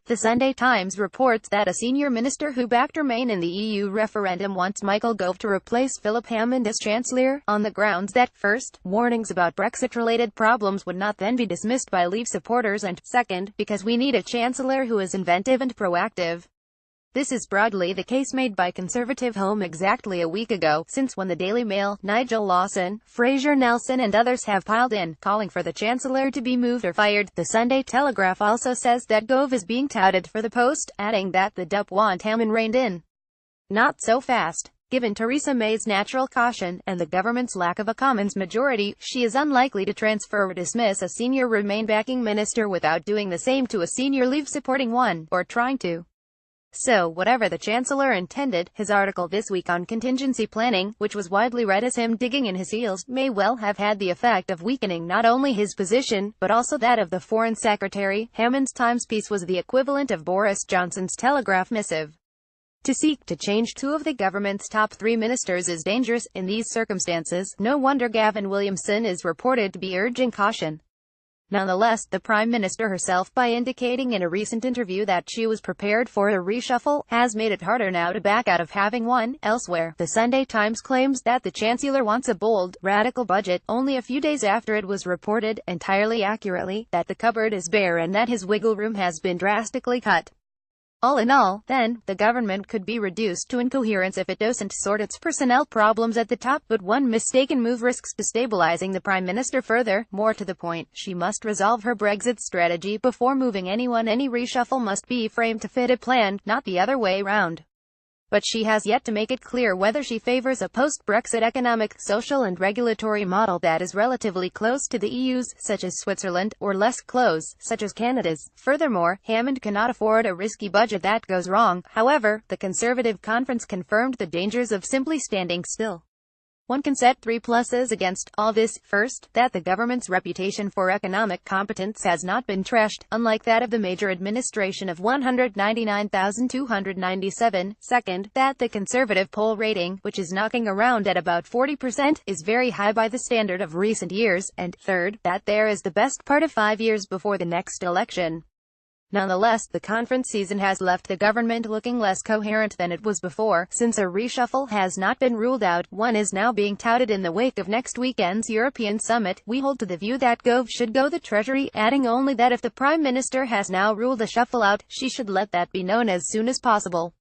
The Sunday Times reports that a senior minister who backed Remain in the EU referendum wants Michael Gove to replace Philip Hammond as chancellor, on the grounds that, first, warnings about Brexit-related problems would not then be dismissed by Leave supporters, and, second, because we need a chancellor who is inventive and proactive. This is broadly the case made by Conservative Home exactly a week ago, since when the Daily Mail, Nigel Lawson, Fraser Nelson and others have piled in, calling for the Chancellor to be moved or fired. The Sunday Telegraph also says that Gove is being touted for the post, adding that the DUP want Hammond reined in. Not so fast. Given Theresa May's natural caution, and the government's lack of a Commons majority, she is unlikely to transfer or dismiss a senior Remain-backing minister without doing the same to a senior Leave-supporting one, or trying to. So, whatever the Chancellor intended, his article this week on contingency planning, which was widely read as him digging in his heels, may well have had the effect of weakening not only his position, but also that of the Foreign Secretary. Hammond's Times piece was the equivalent of Boris Johnson's Telegraph missive. To seek to change two of the government's top three ministers is dangerous. In these circumstances, no wonder Gavin Williamson is reported to be urging caution. Nonetheless, the Prime Minister herself, by indicating in a recent interview that she was prepared for a reshuffle, has made it harder now to back out of having one. Elsewhere, the Sunday Times claims that the Chancellor wants a bold, radical budget, only a few days after it was reported, entirely accurately, that the cupboard is bare and that his wiggle room has been drastically cut. All in all, then, the government could be reduced to incoherence if it doesn't sort its personnel problems at the top, but one mistaken move risks destabilizing the Prime Minister further. More to the point, she must resolve her Brexit strategy before moving anyone. Any reshuffle must be framed to fit a plan, not the other way round. But she has yet to make it clear whether she favors a post-Brexit economic, social and regulatory model that is relatively close to the EU's, such as Switzerland, or less close, such as Canada's. Furthermore, Hammond cannot afford a risky budget that goes wrong. However, the Conservative conference confirmed the dangers of simply standing still. One can set three pluses against all this. First, that the government's reputation for economic competence has not been trashed, unlike that of the major administration of 199,297. Second, that the Conservative poll rating, which is knocking around at about 40%, is very high by the standard of recent years. And third, that there is the best part of 5 years before the next election. Nonetheless, the conference season has left the government looking less coherent than it was before. Since a reshuffle has not been ruled out, one is now being touted in the wake of next weekend's European summit. We hold to the view that Gove should go the Treasury, adding only that if the Prime Minister has now ruled a shuffle out, she should let that be known as soon as possible.